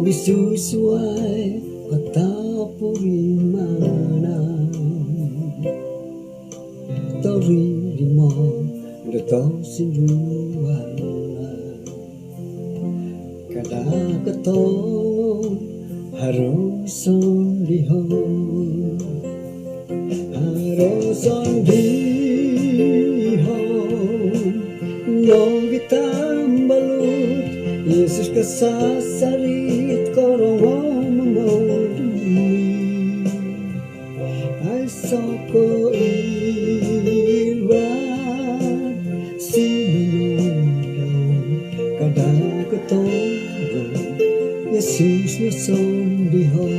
bisusuai kata purimana tori limo dato sinruala kada ketong haruson lihon haruson lihon no gitambalut Yesus kasasarit korong memodui ay soko irat sinunong kadang ketong Yesus nason dihon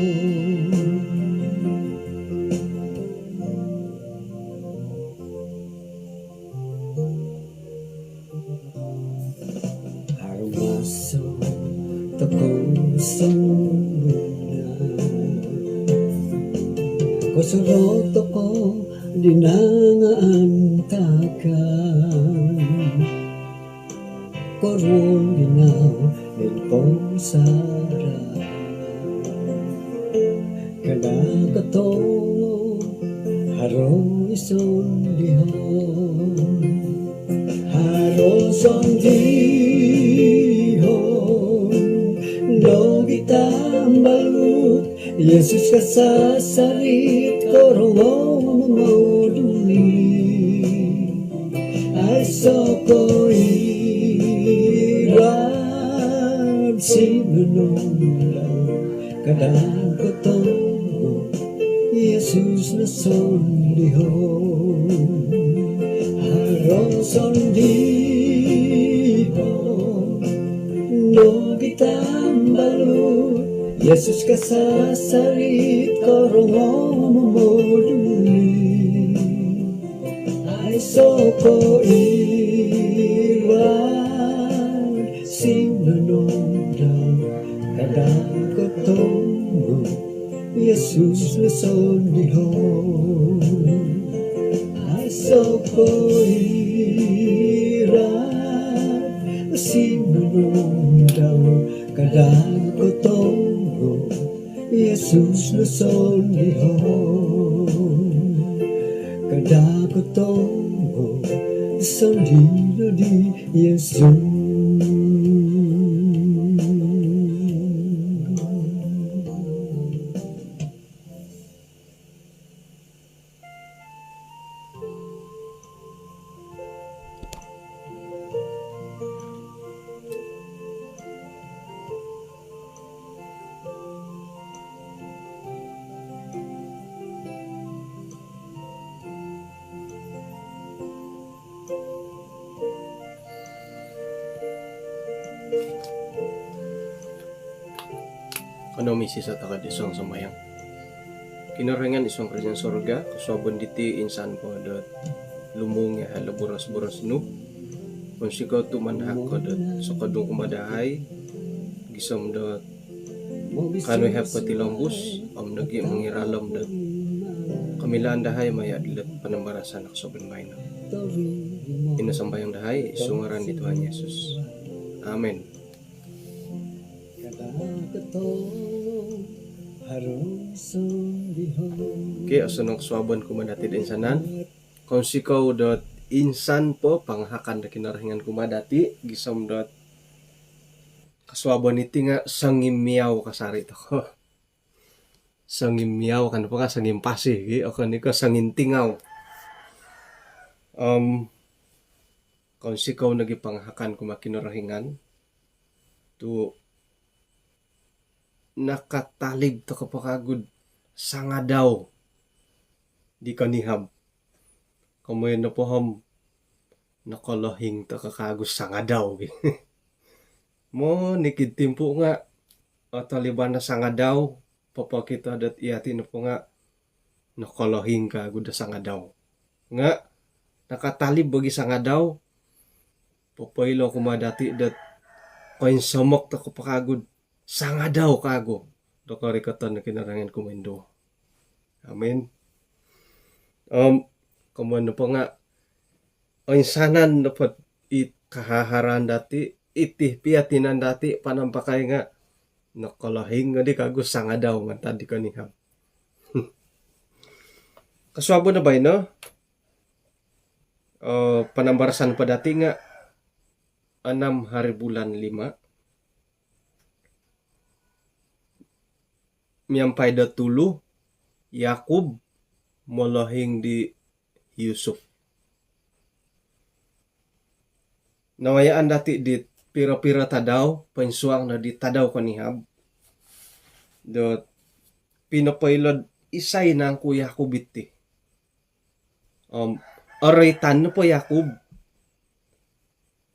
harumaso takong sanguna kosorot ako dinangaantakan korwon ginaw ilpong sara kada katong harong ison lihon haroson dihon no gitambalut Yesus kasasarit korong mamoduli ay soko irad sinunong kadang ketong Yesus nason lihon haroson dihon no gitambalut Yesus kasasarit korong mamoduli ay soko iwan sinunong daw kadang ketong Yesus nason lihon ay soko iwan sinunong daw kadang ketong Yesus nason lihon kada ketong salino di Yesus Ano misi sa takad isang samayang kinarengan isang kerjaan sorga kusabon diti insan po dot lumong ya halaburas-buras no kung sigaw tumanhak ko dot so kadung kumadahay gisam dot kanoy hap patilombus nagi mangiralam dot kamilaan dahay maya dilat panambarasan ak soben mayna inasambayang dahay isungaran ni Tuhan Yesus amen. Okay, asunong swabon kumadati din sanan kung sikaw dot insan po panghakan na kinarahingan kumadati gisam dot kaswabon iti nga sangimiyaw kasari ito ko sangimiyaw kan po nga sangimpasi o kan ikaw sangintingaw kung sikaw nagipanghakan kumakinarahingan to nakatalib to kapakagod sanga daw di kaniham kamoy na poham nakalohing to kakagos sanga daw mo nikidtimpo nga o taliban na sanga daw papakita dat iyati na po nga nakalohing kagod na sanga daw nga nakatalib bagi sanga daw papaylo kumadati dat kain samok to kapakagod sanga daw kago dokarikatan na kinarangan kumendo amen. Kumano po nga ang sanan dapat kahaharan dati iti piatinan dati panampakay nga nakalahing nga di kagus sanga daw man tadi kanihab. Kaswabo na ba no? Panambarasan pa dati nga 6 hari bulan 5. Miyampay da tulo Yakub molahing di Yusuf. Nawayaan dati di pira-pira tadaw pansuang na di tadaw kanihab. Dot pinapailod isay nang ku Yakub iti. Aray tan po Yakub.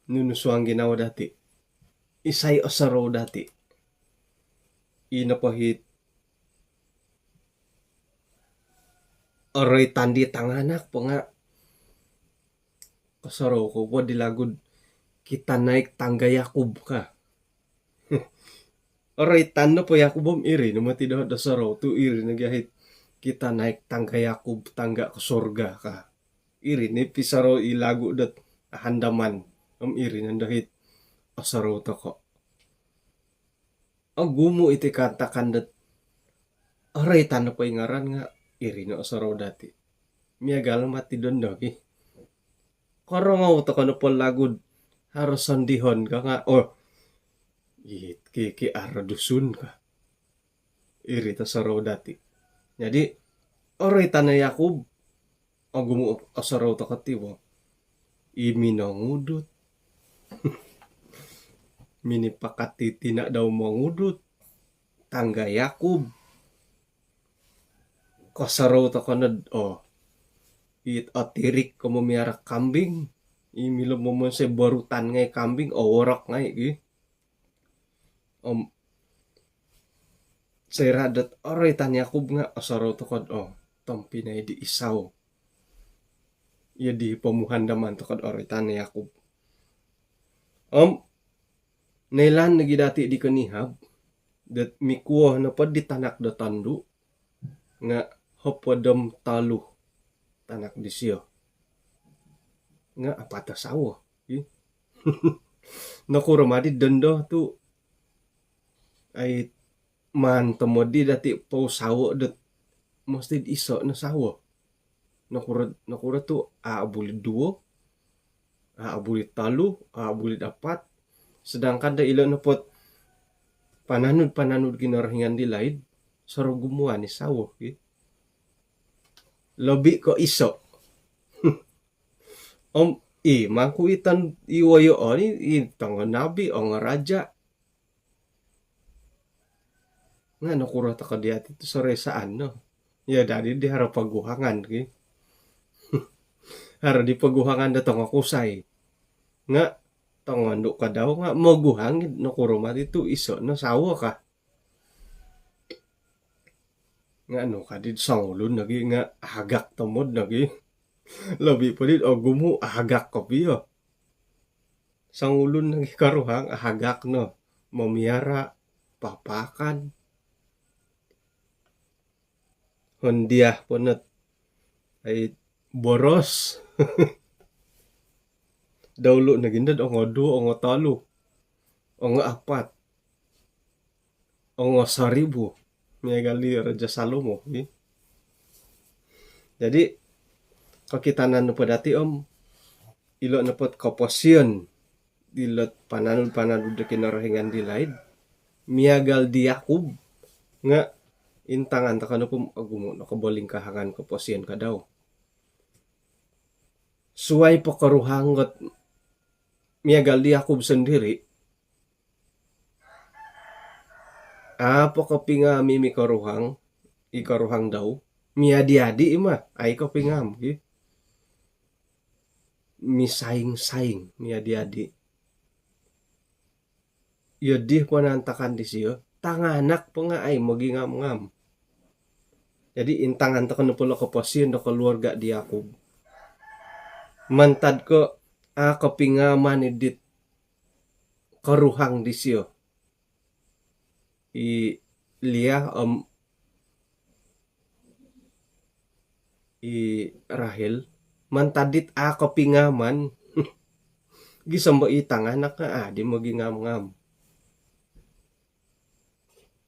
Nunusuang ginawa dati. Isay osaro dati. Inapahit. Aray tandi tanganak po nga. Kasaro ko po dilagod. Kita naik tangga Yakub ka. Aray tan po Yakub iri. Numati daw da saro. Tu iri nagyahit. Kita naik tangga Yakub, tangga ke surga ka. Iri ni pisaro ilago dat handaman. Iri nandahit asaro to ko. Gumo iti kantakan dat. Aray tanda pa ingaran nga. Iri no asaro dati. Miyagal mati doon dagi. Karongaw to ka no lagod. Harus sandihon ka nga. Kiki aradusun ka. Iri to asaro dati. Jadi, oray tanay Yakub, gumu asaraw to katiwa, iminangudot. Minipakati tina daw mangudot, tangga Yakub. Kasaraw to kanad, it atirik ko mamiara kambing, imilo mo mo sa barutan ngay kambing, warak ngay, sayradat oray tan Yakub nga asaraw to kod tampi na di isaw. Ya di pamuhandaman to kod oray tan Yakub. Nailan nagidati di kanihab dat mikuha na pa di tanak da tandu nga hopadam talu tanak di siya. Nga apata sawa. Nakuramadi dendo tu ay man temodi dati pau sawo dat mesti iso na sawo. Nakura tu bulit 2, bulit 3, bulit 4. Sedangkan da ilo na pot pananud kinarahingan di laid saro gumawa ni sawo. Lobi ko iso. Mangkuitan iwayo ni tangan nabi o nga raja. Nga nakura ta ka diati to sa resaan no. Ya dadi di harap paguhangan ki. Harap di paguhangan da tong akusay. Nga tongando ka daw nga maguhangid nakura mati to iso na sawa ka. Nga ka di sangulun nagi nga hagak tamod nagi. Labi pa dit gumu hagak ka piyo. Sangulun nagi karuhang hagak no. Mamiara papakan. Hondiah punot ay boros. Dawlo na gindad o nga 2, o nga 3, o nga 4, o nga 1,000. May gali Raja Salomo. Jadi kakitanan na po dati ilo na po kaposyon dilot pananud da kinarahingan di laid. Miyagal di Yakub nga intangan ta kano pum agumo nakabaling kahangan ko posyen ka daw. Suway po karuhangot miyagal di Yakub sendiri. Po kapingami mi karuhang, ikaruhang daw. Miyadi-adi ima ay kapingam. Misaing-saing miyadi-adi. Yadi po nantakan di siyo. Tanganak po nga ay magingam-ngam. Jadi intangan to kano pala kapasyon na keluarga di Yakub. Mantad ko kapingaman edit karuhang di siyo. Rahel mantadit kapingaman gisamba itanganak nga di magingam-ngam.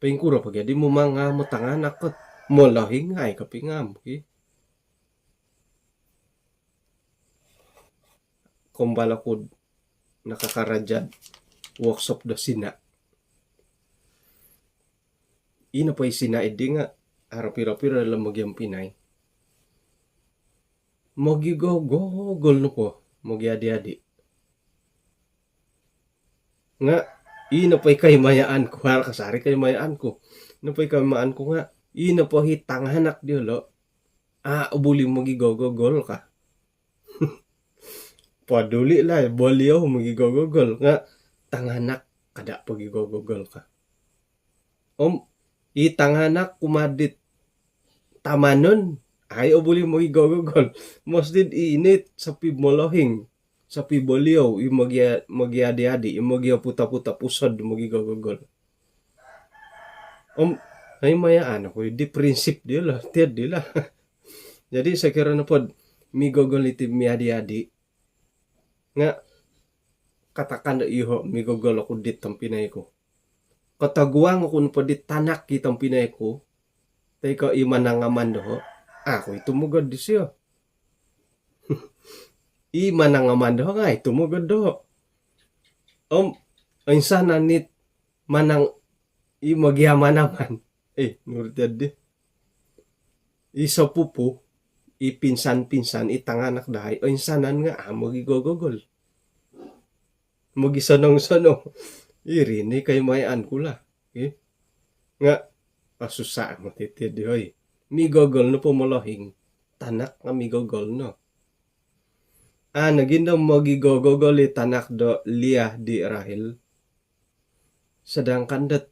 Pengkura pagi di mo mga mo tanganak ko mo lahingay kapingam ki. Kumbala ko nakakarajad workshop do sina. Ina pa sina edi nga harapira-pira dalam magyang Pinay. Magigogol no po, magyadi-adi. Nga, ina pa kay mayaan ko, har kasari kay mayaan ko. Ina pa kay mayaan ko nga, ina pa hitanghanak di lo. Ubuli magigogol ka. Paduli la, boliyaw magigogol nga, tanghanak kada pagigogol ka. Itanghanak kumadit tamanon, ay ubuli magigogol. Mosdid init sa pimolohing. Sa piboliyaw, yung magyadi-adi, yung puta-puta pusod, magigogol. Ay mayaan ako, di prinsip di lah, tiad di lah. Jadi saya kira na pod, migogol iti miadi-adi. Nga, katakan na iho, migogol ako dit ang Pinay ko. Kataguang ako na di tanak kitang Pinay ko, tayo ka imanangaman doho, ako itumugod di siya. Imanangaman doho nga, itumugod doho. Insana nit manang imagyaman naman. Nurtad di. Isa pupo, ipinsan-pinsan, itanganak dahay, insanan nga, magigogogol. Magisanong-sanong. Irini kay mayaan kula. Nga, asusa mo titid di hoy. Migogol no pumolohing. Tanak nga migogol no. Naging daw magigogogol tanak do Leah di Rahel. Sedangkan dat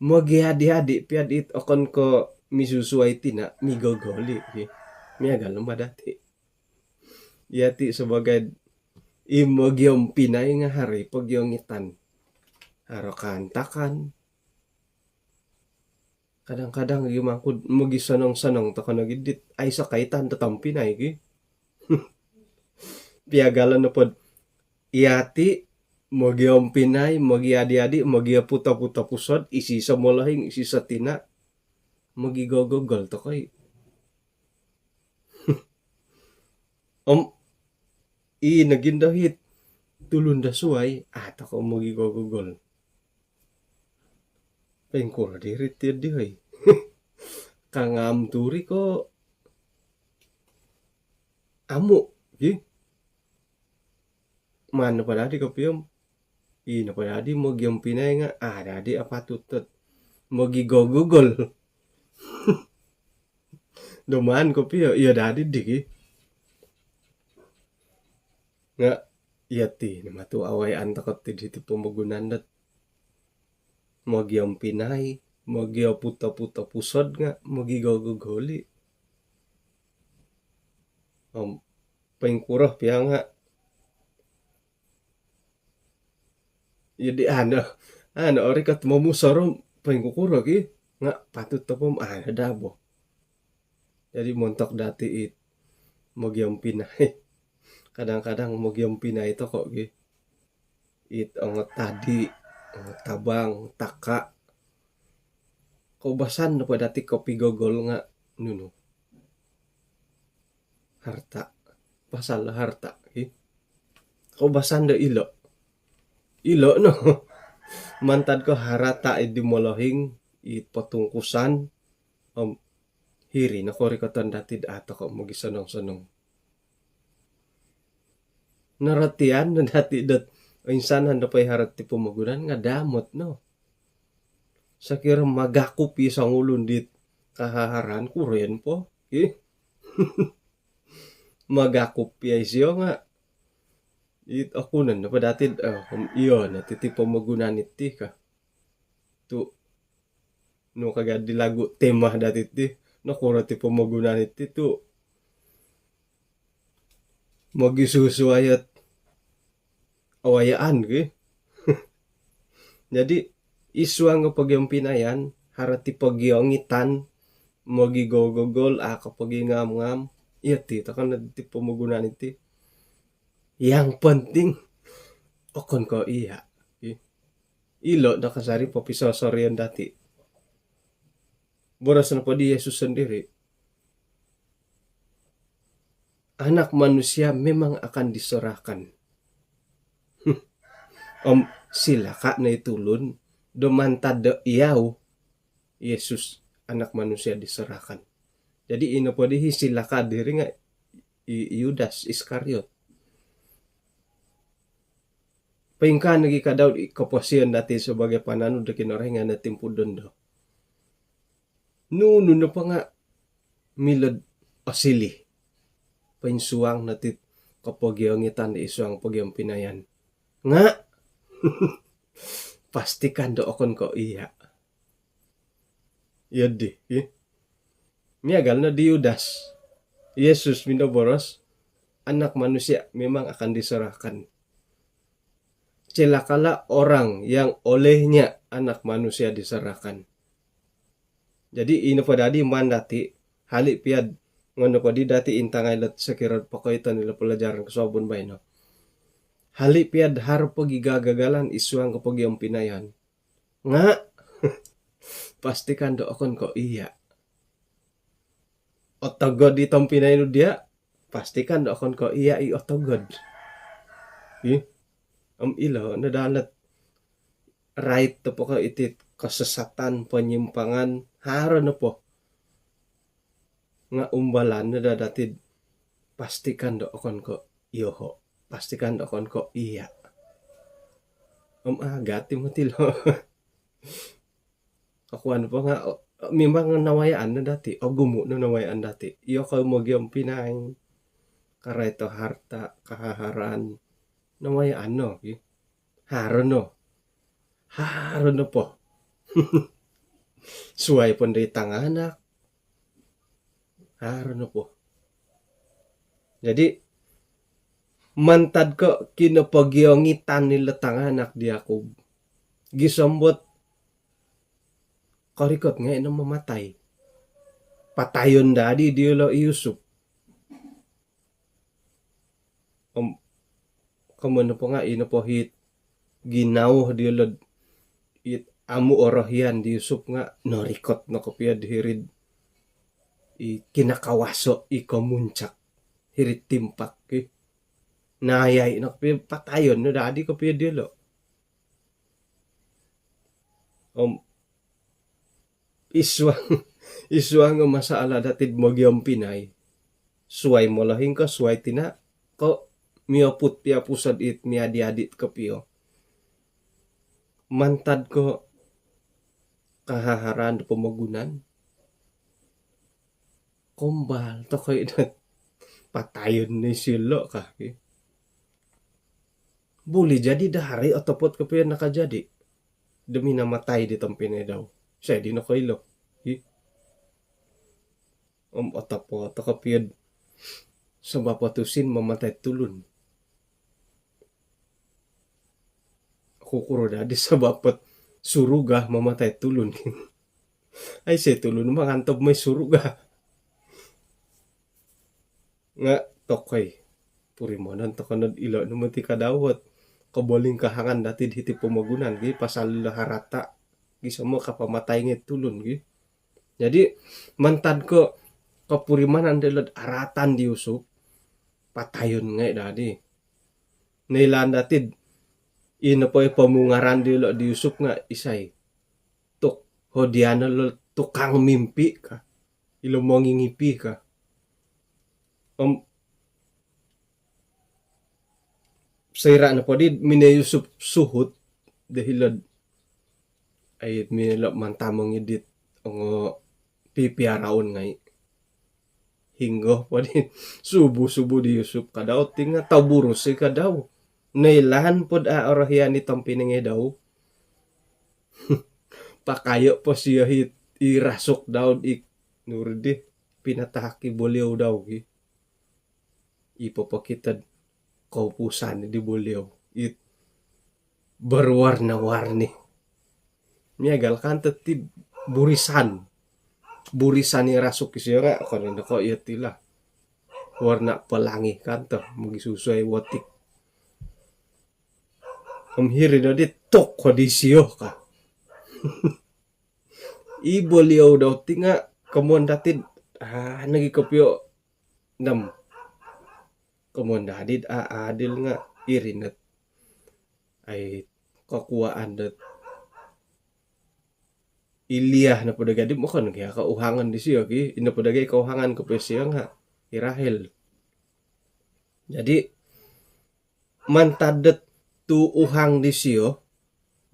magyadi-hadi piad it okon ko misusuay tina migogoli. Miagal naman dati. Yati sebagai imagyong Pinay nga hari pagyongitan. Haro kantakan. Kadang-kadang gimangkud magisanong-sanong ta kanagidit ay sakaitan tatang Pinay ki. Piagalan na pod iyati magyong Pinay, magyadi-adi, magyaputa-puta pusod, isisa mo lahing, isisa tina, magigogogol to kay. Nagindahit, tulun da suway, ako magigogogol. Pengkura dirit di hay. Kangam turi ko, amo, Mano pa dadi ko piyom. Na pa dadi magyong Pinay nga. Dadi apa tutot. Magigogogol. Dumaan ko piyo. Iya dadi digi. Nga. Iyati. Namatu away antakot ti pamagunan dat. Magyong Pinay. Magyo puta-puta pusod nga. Magigogogoli. Pengkurah piya nga. Jadi ori kat mamusarom pengkukura ki nga patut to pom dabo. Jadi montok dati it magyong Pinay. Kadang-kadang magyong Pinay to kok ki. It ang tadi, tabang, taka. Kaubasan na pa dati kopi gogol nga nuno. Harta. Pasal harta ki. Kaubasan da ilo no. Mantad ko harata di molohing patungkusan hiri na kori ko dati ato ko magisanong-sanong. Naratian na dati dat insan handa pa'y harat ti pumagunan nga damot no. Sakira magakop isang ulun dit kahaharan kuren po. Magakop siya nga. Ako na pa dati iyon natiti pamagunan iti ka tu no kagad dilago tema dati ti nakura ti pamagunan iti tu magisusuayat awayaan ki. Jadi iswa nga pagyong Pinayan harati pagyongitan magigogogol pagingam-ngam iti takan na ti pamagunan iti. Yang penting okon ko iya. ilo nakasari po pisosorian dati. Boros na po di Yesus sendiri. Anak manusia memang akan diserahkan. Sila ka na itulun, dumantad do iyaw, Yesus, anak manusia diserahkan. Jadi ino po di sila ka diri nga Yudas Iskariot. Paingka nagi kadaw ikaposian dati sebagai pananu de kinorengan na timpudon do. Nuno na pa nga milod asili. Painsuang natit kapagyangitan isuang pagyang pinayan. Nga, pastikan do akon ko iya. Yadi, miagal na di Yudas. Yesus minoboros, anak manusia memang akan diserahkan. Celakalah orang yang olehnya anak manusia diserahkan. Jadi ino pa dadi mandati hali piad ngono pa di dati intangay lat sakirad pakaitan nila pelajaran kasabon bay no. Hali piad harap pagigagagalan isuang kapag yung pinayan. Nga, pastikan do akon ko iya. Otogod itong pinayan dia, pastikan do akon ko iya i otogod. Ilo, nadalat right to po ka itit kasesatan, penyimpangan, haro na po. Nga umbalan nadadatid, pastikan do akon ko iyoho. Pastikan do akon ko iya. Agati mo tilo. Ako ano pa nga, memang nawayaan na dati, o gumo na nawayaan dati. Iyo ka magyang pinaing, kareto harta, kahaharan, nawayaan no. Haro no. Haro no po. Suway pon day tanganak. Haro no po. Jadi, mantad ko kinapagyangitan nila tanganak di ako. Gisambot karikot nga ino mamatay. Patayon dadi di lo Yusuf. Kamu po nga ino po hit ginaw di lo it amu orohian di Yusuf nga norikot na kopya hirid kinakawaso ikamuncak hirit timpak nayay na patayon no dadi kopya di lo. Iswang nga masaala datid magyang Pinay. Suway mo lahing ka, suway tina ko miaput pia pusad it miadi-adit ka piyo. Mantad ko kahaharan do pamagunan. Kombal to koy patayon ni silo ka. Boleh jadi dahari otopot ka piyo nakajadi. Demi namatay di tampinay daw. Siya di na kailo. Otapo to ka piyo sa mapatusin mamatay tulun. Kukuro dadi sa bapat suruga mamatay tulun. Ay say tulun mangantob may suruga. Nga tokoy. Purimonan to kanod ilo numati kadawat. Kaboling kahangan dati hiti pamagunan. Pasal laharata. Gisa mo kapamatay nga tulun. Jadi mantad ko kapurimanan delod aratan di Yusuf. Patayon nga dadi. Nailan datid. Ino po pamungaran dilo di Yusuf nga isay. Tuk, hodiana lo tukang mimpi ka. Ilo mo ngingipi ka. Sayra na po di, mine Yusuf suhut. Dahil ay minilap man tamang edit ang pipiaraon ngay. Hinggo po di, subu-subu di Yusuf kadaw. Tinga taburos kadaw. Nailahan po orahian itong piningay daw. Pakayo po siya irasok daw. Nurdi, pinataki boliw daw. Ipapakitad kaupusan di boliw. Berwarna-warni. Miagal kan teti burisan. Burisan irasok siya nga. Kanina ko iyatila. Warna pelangi kan to. Magisusuay watik. hiri na di tok kodisyo ka. Ibo liyaw daw tinga kamon datid nagikopyo nam kamon dadid adil nga irinat ay kakuaan dat iliyah na padagadi mo kan kaya kauhangan di siya ki ina padagay kauhangan ko pa siya nga irahel. Jadi mantadet tu uhang di siya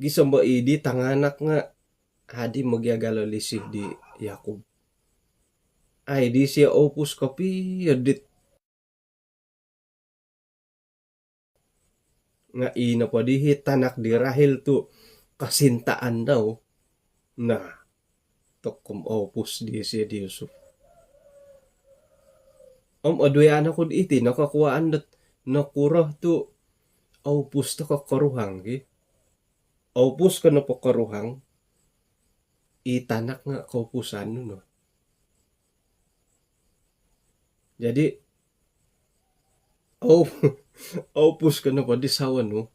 gisamba idi tanganak nga hadi magyagalo lisih di Yakub. Ay di siya opus kopi edit nga ina pa dihi tanak di Rahel tu kasintaan daw na tokom opus di siya di Yusuf. Adoyan ako di iti nakakuhaan dat nakurah tu opus to kakaruhang ki. Opus ka na pakaruhang itanak nga kaupusan no. Jadi opus ka na pa di sawa no.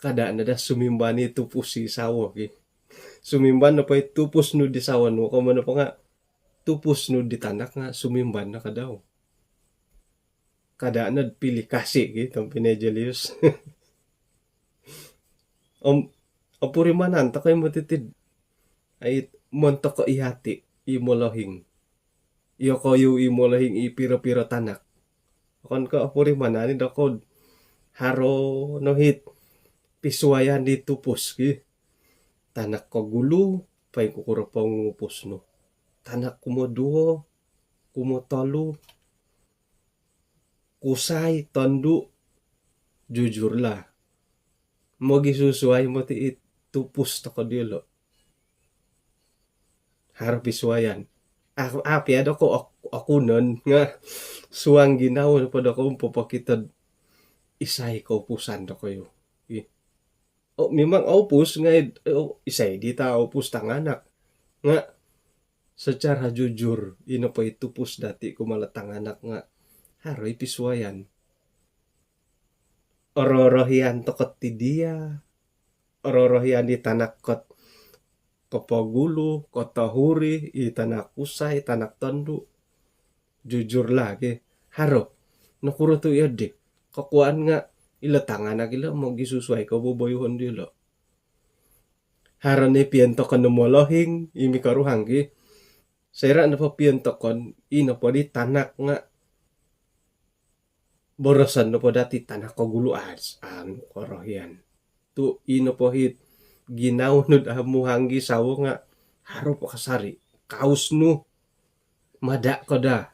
Kada na da sumimba ni tupus si sawa ki. Sumimban na pa tupus no di sawa no. Kamo na pa nga tupus no di tanak nga sumimban na kadaw. Kada na pili kasi ki tong Pinejelius. Apurimanan takay matitid ay monto ko ihati imolohing. Iyo ko yu imolohing ipira-pira tanak. Kon ka apurimanan dako haro no hit pisuayan di tupus ki. Tanak ko gulu pay kukura pa ngupos no. Tanak kumoduo kumotolu kusay tondu jujur lah. Mo gisusuay mo ti tupus to ko dilo. Harap isuayan. Api ada ko ako nun nga suang ginaw na pada ko papakitad isay kaupusan to kayo. Memang opus nga isay di ta opus tanganak nga secara jujur ino pa itupus dati kumalatang anak nga haroy pisuayan. Ororohian tokot ti dia. Ororohian di tanak kot kopogulu, kotahuri, itanak usay, tanak tondu. Jujur lagi. Haro. Nakuro to yadi. Kakuan nga ilatangan na gila mo gisusuay ko buboyuhon dilo. Haro ni piento ka numulohing imi karuhang ki. Sera na pa piento kon ino pa di tanak nga borosan no po dati tanak ko gulu korohian. Tu ino po hit ginaw no muhanggi sawo nga haro po kasari. Kaus no mada ko da.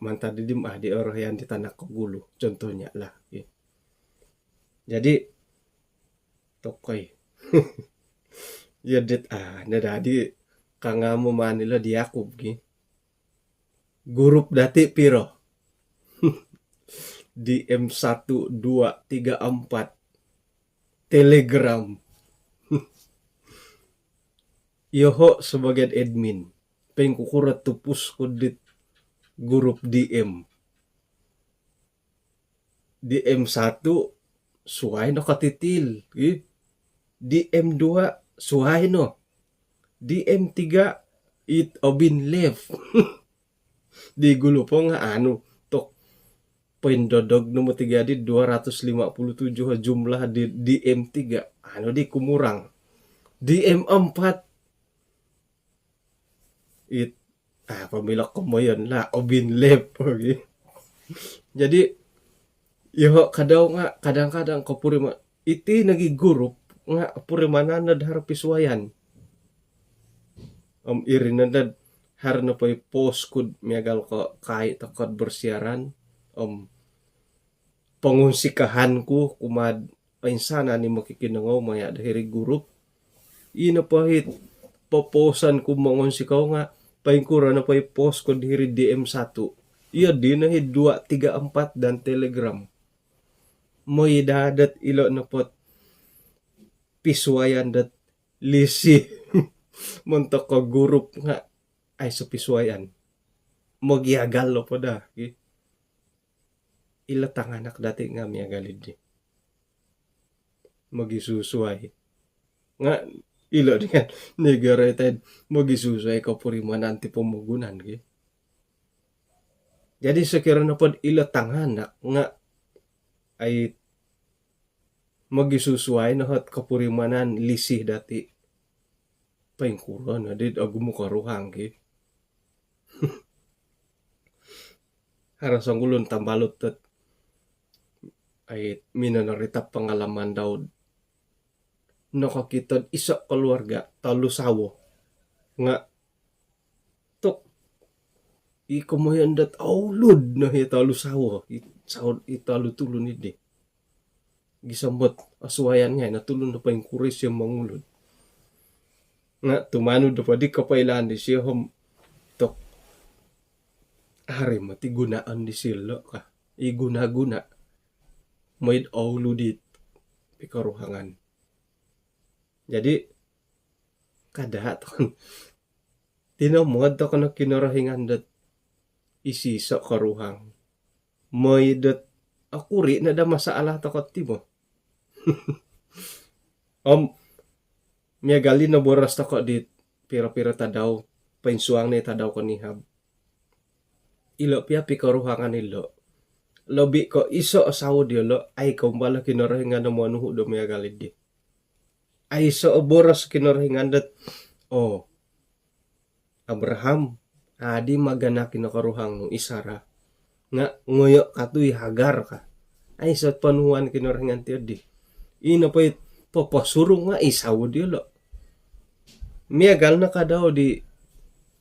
Manta didim di orohian di tanak ko gulu. Contohnya lah. Jadi tokoy. Yadit nadadi kangamu manila di Yakub ki. Gurup dati piro. DM 1, 2, 3, 4 Telegram. Yoho sebagai admin pengkukurat tupus kudit grup DM 1 suhay no katitil DM 2 suhay no DM 3 it obin left. Di gulo po nga pendodog nomor 3 di 257 jumlah di DM 3 di kumurang DM 4 pamilak ko mo yun la obin lep okay. Jadi yo kadaw nga kadang-kadang kapurima iti nagigurup nga purimanan na harap isuayan irinadad har na pa'y post kud miagal ko kahit takot bersiaran pangunsikahan ko kumad insana ni makikinangaw maya dahiri gurup ina pahit poposan ko mangunsikaw nga paingkura na pa'y post ko dahiri DM 1 iya din na 2, 3, 4 dan Telegram mo idadat ilo na pot pisuayan dat lisi montok ko gurup nga ay sa pisuayan mo giagal lo po da iletang anak dati nga miya galid di. Magisusuay. Nga ilo dengan negara itaid magisusuay kapuriman anti pumugunan ki. Jadi sekiranya pod iletang anak nga ay magisusuay na hat kapurimanan lisih dati paingkuro na did agumo karuhang ki. Harasang ulun tambalot tat ay minanarita pengalaman daw nakakita isa keluarga talusawo nga tok ikumayan dat aulud na talusawo italu tulun idi gisambot aswayan nga natulun na pa yung kuris yung mangulod nga tumano da pa di kapailan di siya tok hari mati gunaan di sila ka iguna-guna may auludit pikaruhangan. Jadi kada ton tinamod to kana kinarahingan dat isisa karuhang. May dat akuri na da masalah to kat mo. Miyagali na boras to dit pira-pira tadaw painsuang ni tadaw kanihab. Ilo pia pikaruhangan ilo. Lobi ko iso asawo diolo ay kumbala kinarahingan na manuho do miyagali di. Ay so boras kinarahingan dat Abraham adi magana kinakaruhang no Isara nga ngoyo katuy Hagar ka ay sa panuhan kinarahingan ti di ino pa papasurong nga isaw di lo miyagal na kadaw di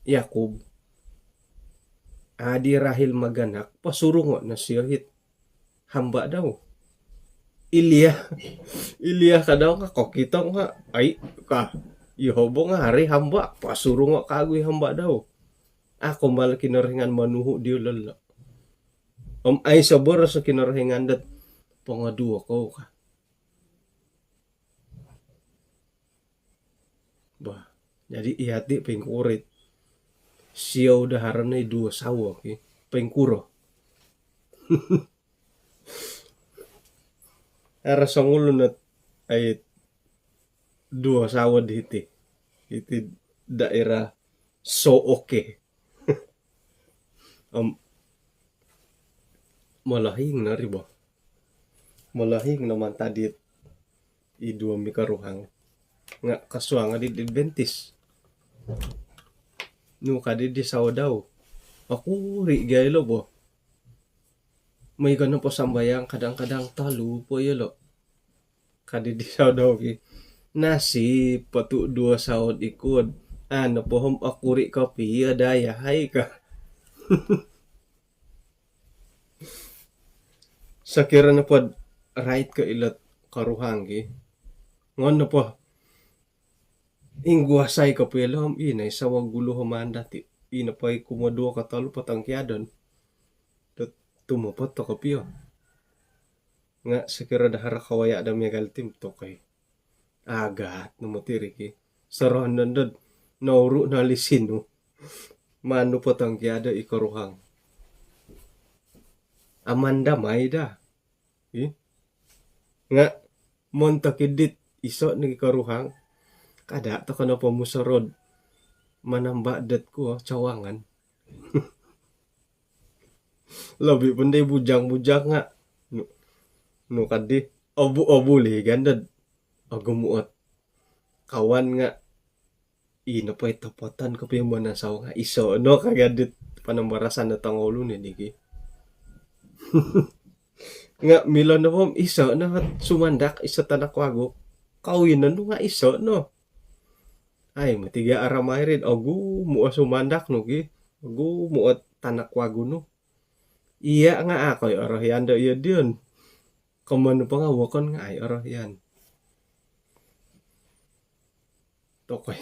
Yakob adi Rahil maganak pasurong na siya hit hamba daw Ilya kadaw nga kokito nga ay ka Yehobo nga hari hamba pasuro nga kagoy hamba daw. Ako mal kinarahingan manuho di lala. Ay sabor sa kinarahingan dat pangadua ko ka. Bah, jadi ihati pengkurit. Siyaw daharan na dua sawa ki pengkuro. Era sangulun at ay dua sawa diti. Iti daerah so okay. Malahing na riba. Malahing naman tadi dua mikaruhang. Nga kaswa nga di Adventist. No kadi di sawa daw. Ako ri gaylo bo. May ganun po sambayang kadang-kadang talo po yelo. Kadi di sawa daw ki. Nasi patu dua saud ikod. Ano po hom akuri ka piya daya hay ka. Sakira na po right ka ilat karuhang ki. Ngon na po. Ingguasay ka po yelo inay sa wagulo humanda ti. Ina pa kumadua ka talo patangkiadon. Tumupot to ka piyo. Nga sakira dahara kawaya da miyagal tim to kay. Agat numutiri ki. Sarohan nandod. Nauru na lisino. Mano patangkiada ikaruhang. Amanda may da. Nga montakidit iso ng ikaruhang. Kada to ka na pamusarod. Manamba dat ko cawangan. Labi panday bujang-bujang nga. No kadi. Obu-obu ligan dad. Agumuot. Kawan nga. Ina pa itapatan ko pa yung manasaw nga. Iso no kagadit panambarasan na tangolo ni Diki. Nga milon na po iso na sumandak isa tanakwago. Kawin na no nga iso no. Ay matiga aramay rin. Agu mua sumandak no ki. Agu mua tanakwago no. Iya nga ako arahian daw iya diyon. Kamano pa nga wakon nga ay arahian. Tokoy.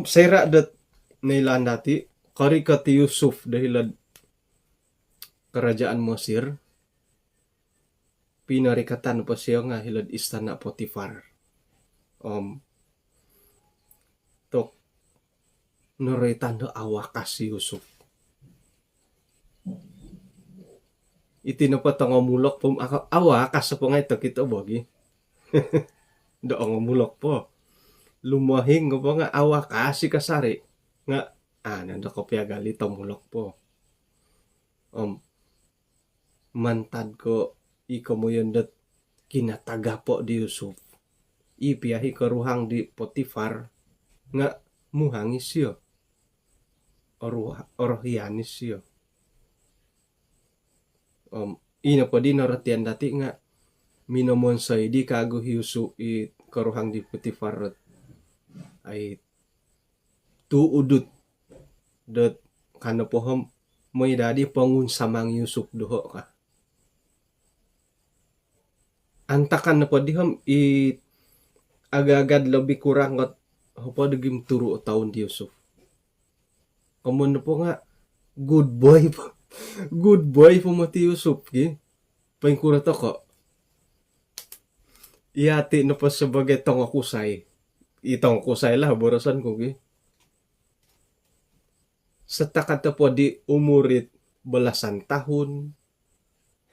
Sera dat nailan dati. Karikati Yusuf dahil kerajaan Mesir. Pinarikatan pa siya nga hilad istana Potifar. Tok. Nuritan do awakas si Yusuf. Itinapa ngomulok pum awa kasapong ito kita bogi. Do ngomulok po. Lumahing ko po nga awa kasi kasari. Nga, nanda ko piagali mulok po. Mantad ko ikaw mo yun dat kinataga po di Yusuf. Ipiyahi karuhang di Potifar nga muhangis siyo. Orohianis siyo. Ina po di naratian dati nga minomonsay di kago Yusuf karuhang di Potifar ay tuudut dat kano po ham may dadi pangun samang Yusuf doho ka. Antakan na po di ham agagad lebih kurang at po dagim turo taon di Yusuf. Kamu na po nga good boy po. Good boy po mo ti Yusuf gi. Paingkura to ko. Iyati na po sebagai tong kusay. Itong kusay lah borosan ko gi. Setakat po di umurit belasan tahun,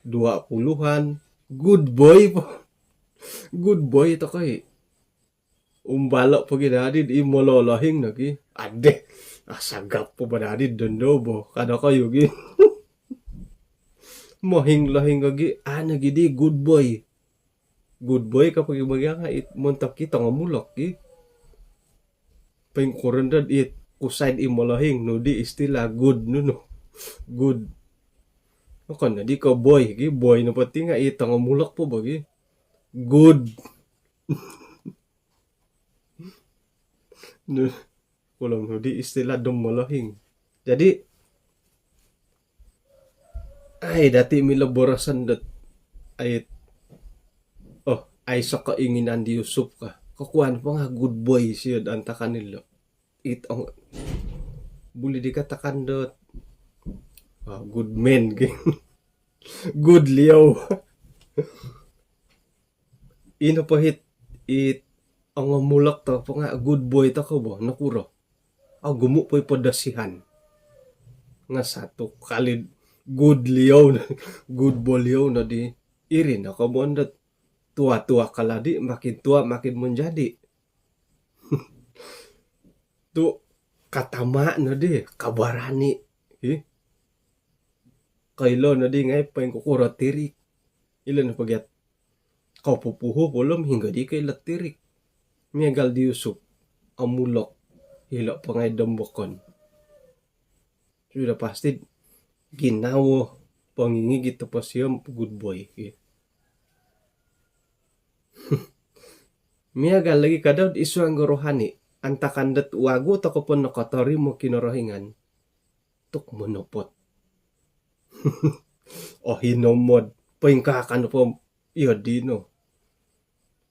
20-an, good boy po. Good boy ito kay. Umbalok po ginadid, imololohing na ki. Ade, asagap po ba nadid dondobo. Kada kayo gi. Mohing-lohing kagi, nagidi good boy. Good boy kapag ibagya nga muntak kita nga mulok ki. Paingkuran dad kusaid imolahing no di istilah good no. Good. Ako na di ka boy gi boy na pati nga nga mulok po bagi. Good. No, kulang no di istilah dumolahing. Jadi dati milaborasan dat ay sa kainginan di Yusuf ka. Kakuan pa nga good boy siya anta kanilo. Itong buli dikatakan dot good man good liyaw. Ino pa ang mulak to pa nga good boy ta ko bo nakuro. Gumu po podasihan. Nga sato kalid good liyaw good boy liyaw na di irin ako bondat tua-tua kaladi makin tua makin menjadi. Tu katama na di kabarani. Kailo na di ngay paing kukura tirik. Ilan na pagyat. Kau pupuho polom hingga di kay latirik. Miyagal di Yusuf. Amulok. Hilo pa ngay dambokon. Sudah pasti ginawo pangingi gitu pa siya good boy. Miyagal lagi kadaw isu ang rohani. Antakandat wago tako pon nakatori mo kinorohingan. Tuk monopot. Hinomod. Paingkakan po iodino.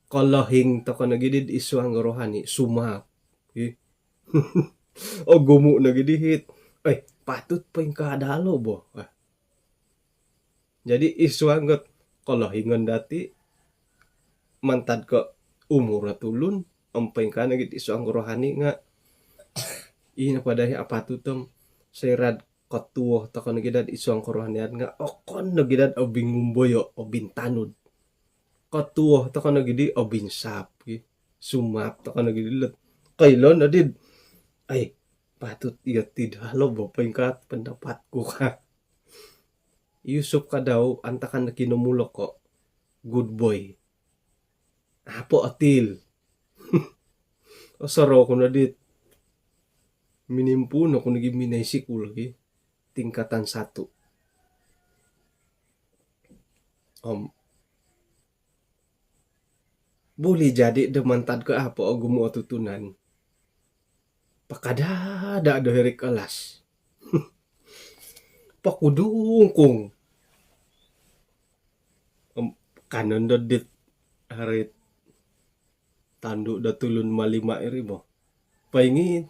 Kalahing tako nagidid isu ang rohani. Sumap. Gumu nagidihit. Patut paingkadalo bo. Jadi isu ang kalahingan dati. Mantad ko umur tulun ampeng ka nagit isu ang rohani nga ina padahi apatutom serad katuo ta kan gidad isu ang rohanian nga okon nagidad obing ngumboyo obin tanud katuo ta kan nagidi obin sap sumap ta kan nagidi kailon adid patut iya tidalo bo pengkat pendapat ko ka Yusuf ka daw antakan na kinumulok ko good boy apo atil. Saro ko na dit. Minimpuno ko naging minaisik ko lagi. Tingkatan 1. Boleh jadi demantad ke apa gumu tutunan. Pakada ada dari kelas. Pakudung kong. Kanon dodit harit tanduk datulun malima iri mo. Paingin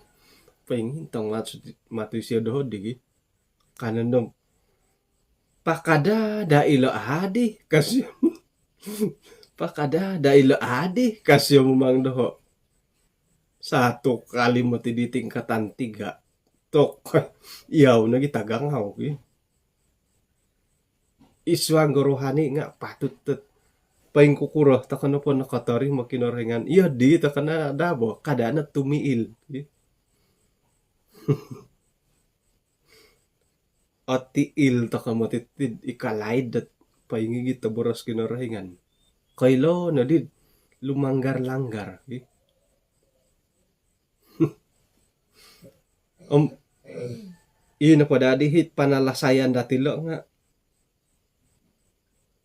tong matu siya doho digi. Kanan dong. Pakada da ilo adi kasih. Pakada da ilo adi kasih memang doho. 1 kali mati di tingkatan 3. Tok iyaw na gitagang haw. iswang rohani nga patut tet paing kukuroh takano po nakatori makinorengan iya di takana dabo kadana tumiil at tiil takamo titid ikalaid dat paingigi taboras kinorengan kailo na di lumanggar-langgar iya na pada dihit panalasayan dati lo nga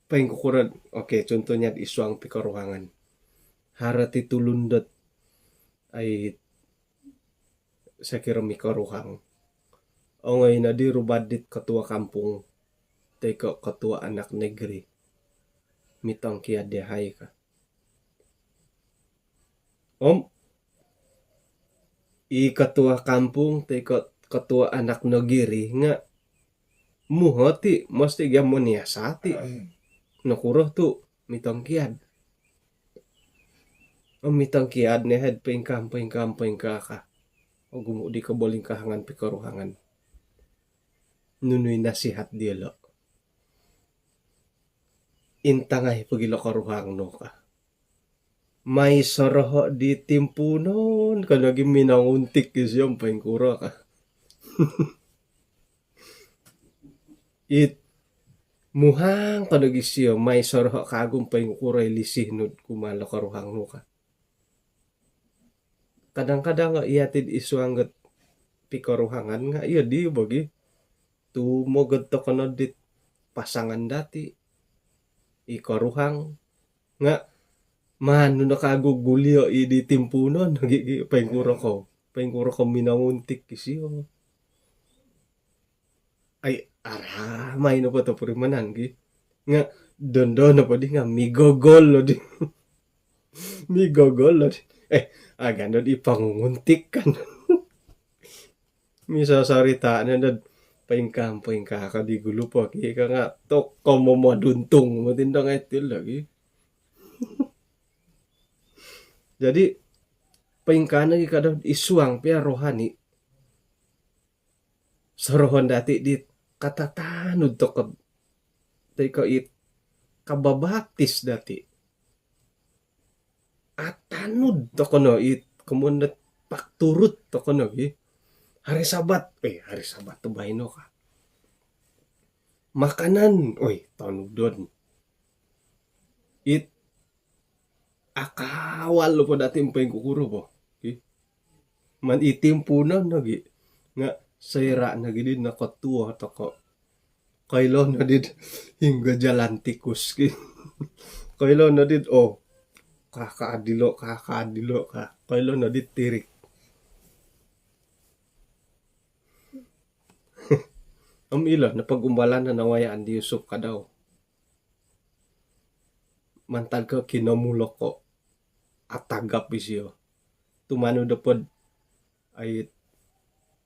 paing kukurad oke contohnya di iswang pikaruhangan harati tulundot ay sa kira mikaruhang o ngayon na di rubadit ketua kampung teko ketua anak negeri mitang kia dehay ka i ketua kampung teko ketua anak negeri nga muhoti mesti gamoniasati nakuroh tu mitang kiad mitang kiad ne head pengkam ka o gumo di kaboling kahangan pikaruhangan nunuy nasihat dia lo intangay pagilo karuhang no ka may soroho di timpunon kanagi minanguntik isyong pengkura ka it muhang kanagi siyo may soroho kagum pengkura ilisih nud kumalo karuhang no ka kadang-kadang nga iatid iswangget pikaruhangan nga iya di bagi tumogod to kono dit pasangan dati ikaruhang nga man nakagugulyo di timpunon nagigi pengkuro ko minanguntik kisiyo ay may no pa to purimanan gi nga dondo na pa di nga migogol lo di migogol lo di ganda di pangunguntik kan misa sarita na dad paingka ka di gulupo ki ka nga tok komo maduntung matindang itil lagi jadi paingka na kada iswang pia rohani sorohon dati di katatanud to ka teko it kababaptis dati atanud to kono it kumundat pakturut to kono gi hari sabat to bahino ka makanan tanudon it akawal lo po dati mpeng kukuro po man itimpunan nagi nga sayra nagi din nakatuwa toko kailo na din hingga jalan tikus kailo na din kakaadilo ka kailo na din tirik ilo na pag-umbalan na nawayaan di Yusuf ka daw mantag ka kinamulok ko at tagap isyo tumano dapod ay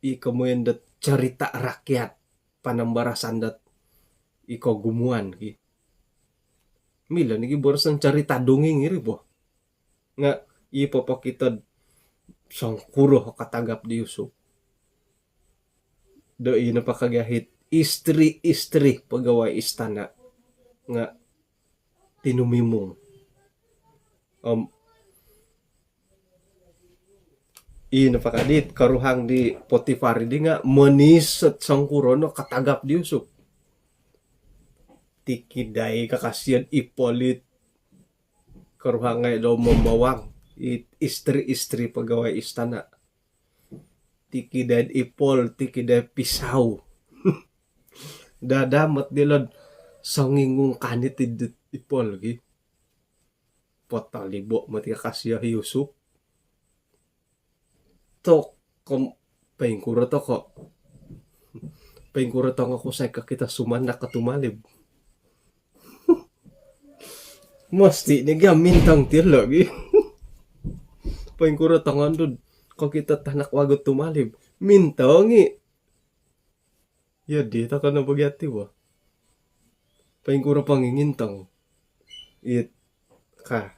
ikamoyan dat cerita rakyat panambarasan dat ikaw gumuan mila nigi boros ng cerita dongeng iri po nga ipapakitad sang kuro katagap di Yusuf doi napakagahit istri pagaway istana nga tinumimong napakadit karuhang di Potifar di nga manis at sangkuro no katagap di Yusuf tikiday kakasyan ipolit karuhang ngay daw mamawang istri pagaway istana tikiday ipol tikiday pisaw dadamat dilod sangingung kanit ipol gi potalibo mati kakasya Yusuf tok pengkuro to nga kusay ka kita sumanak katumalib masti niga mintang tilo gi pengkuro to nga dun ko kita tanak wagot tumalib mintangi ya di ta kana bagyati wa pengkuro pangingintang it ka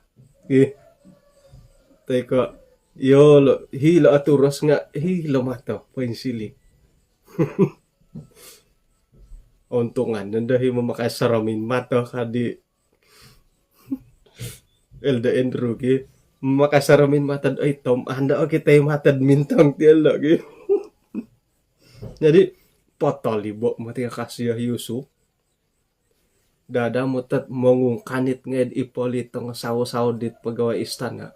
teka yo hilo aturos nga hilo mato pensili untungan nandahi memakai saramin mata kadi Elda Andrew ki memakai saramin mata ay tom anda kita matad mintang ti ella ki. Jadi potol ibo mati kasih Yusuf dada mutat mengungkanit nged Ipolito nga sawo-sawo dit pegawai istana.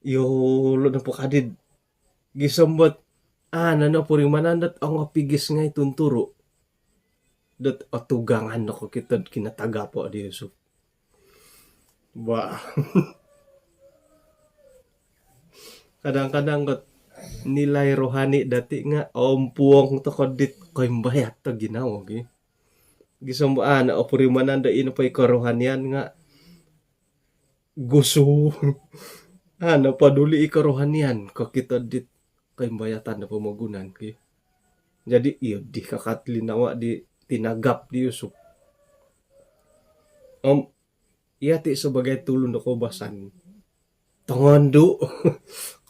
Yo lo na po kadid gisambot na puri manandat ang pigis nga itunturo. Dat atugangan na ko kita kinataga po di Yusuf. Ba. Kadang-kadang got nilai rohani dati nga ompuong to kodit koy bayat to ginawa gi. Gisombo na opuri mananda ino pay karohanian nga gusto paduli ikarohanian ko kita dit kay bayatan na pamagunan ki. Jadi iyo di kakatlinawa di tinagap di Yusuf. Iya ti sebagai tulun na kobasan. Tongondo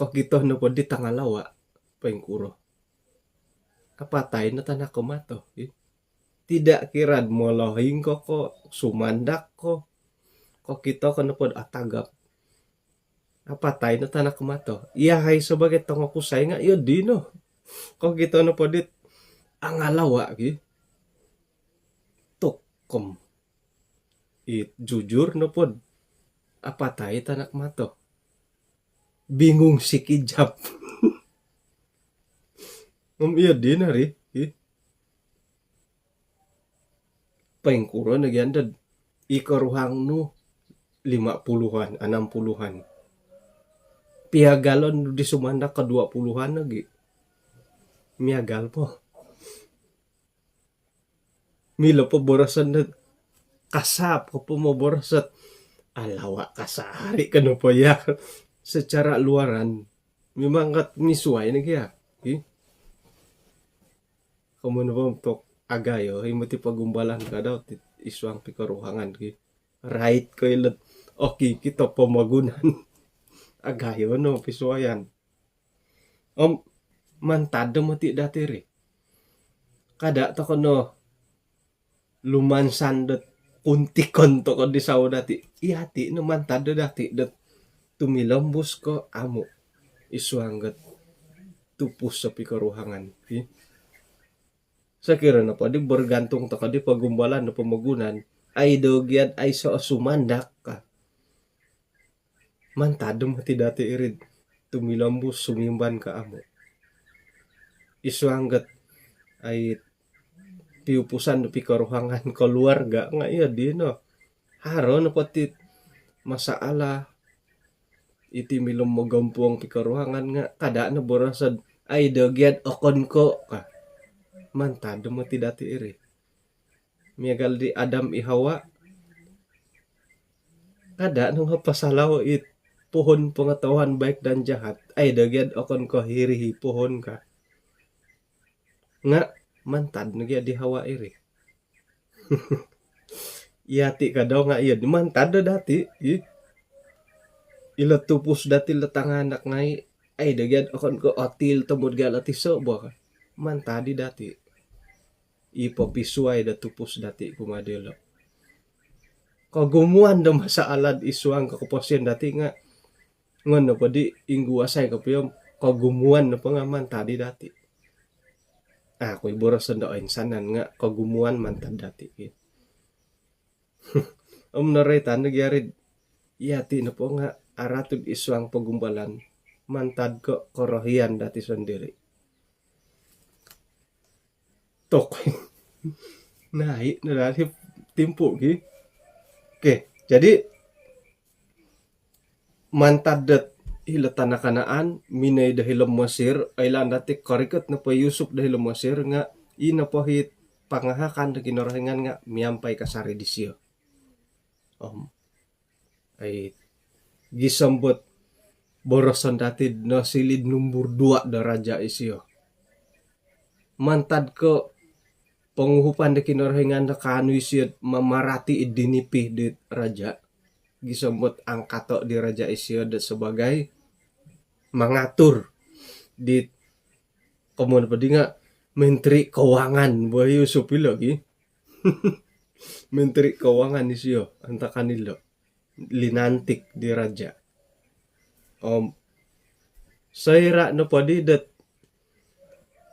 ko kita na po di tangalawa pengkuro. Kapatay na tanak kumato. Tidak kirad molohing ko sumandak ko kita ko na po atagap. Kapatay na tanak kumato. Iya hay sebagai tongokusay nga iyo di no. Ko kita na po di angalawa ki. Tukom. Jujur no po. Apatay tanak mato. Bingung si Kijap. Iya di na rin. Pengkuro nagyandad. Ikaruhang no 50-an, 60-an. Piagalon di sumandak ka 20-an lagi. Miagal po. Milo po borasan na kasap ko po mo borasat. Alawa kasari ka no po ya. Secara luaran memang kat misuai na kaya. Kamu na po tok agayo himuti pagumbalan ka daw isuang pikaruhangan ki. Right ko ilat. Okay kita pamagunan. Agayo no pisuayan. Mantado mati dati ri. Kada to kono lumansan kuntikon to ko di sawo dati. Iyati no mantado dati tumilambos ko amo isuanggat tupus sa pikaruhangan. Sa kira na pa di bergantung to ka di pagumbalan na pamagunan ay dogyad ay sa sumandak ka. Mantado mati dati irid tumilambos sumimban ka amo. Isuanggat ay piupusan na pikaruhangan keluarga nga iya di no. Haro na pati masaala iti milom magampuang pikaruhangan nga kada na borasad ay dogyad okon ko ka. Mantado mo ti dati iri. Miyagal di Adam ihawa. Kada nung pasalaw it pohon pengetahuan baik dan jahat. Ay dogyad okon ko hirihi pohon ka. Nga mantad nagyad di hawa iri. Iyati ka daw nga iya. Mantad na dati. Ila tupus dati latanganak ngay ay dagyad akon ko otil tumod galati sobo ka. Mantadi dati. Ipopisuay da tupus dati kumadelo. Kagumuan da masaalad isuang kakuposyan dati nga ngono pa di ingguasay kapiyom kagumuan na pa nga mantadi dati. Ako'y borasan da insanan nga kagumuan mantad dati. Naretan nagyarid iyati na po nga aratod isuang pagumbalan mantad ko korohian dati sendiri. Tok. Nahi na dati timpo ki. Oke, jadi mantad dat hilatan na kanaan minay dahil Mesir ay lang dati karikat na pa Yusuf dahil Mesir nga inapahit pangahakan na kinorahingan nga miyampay kasari di siya. Ay gisambot borosan dati na silid number 2 da raja isyo. Mantad ko panguhupan da kinorahingan na kanu isyo mamarati idinipi di raja. Gisambot ang kato di raja isyo da sebagai mangatur di komun pa di nga Menteri Keuangan buah Yusuf lagi. Menteri Keuangan ni siya anta kanila linantik di raja. Sayra no padi dat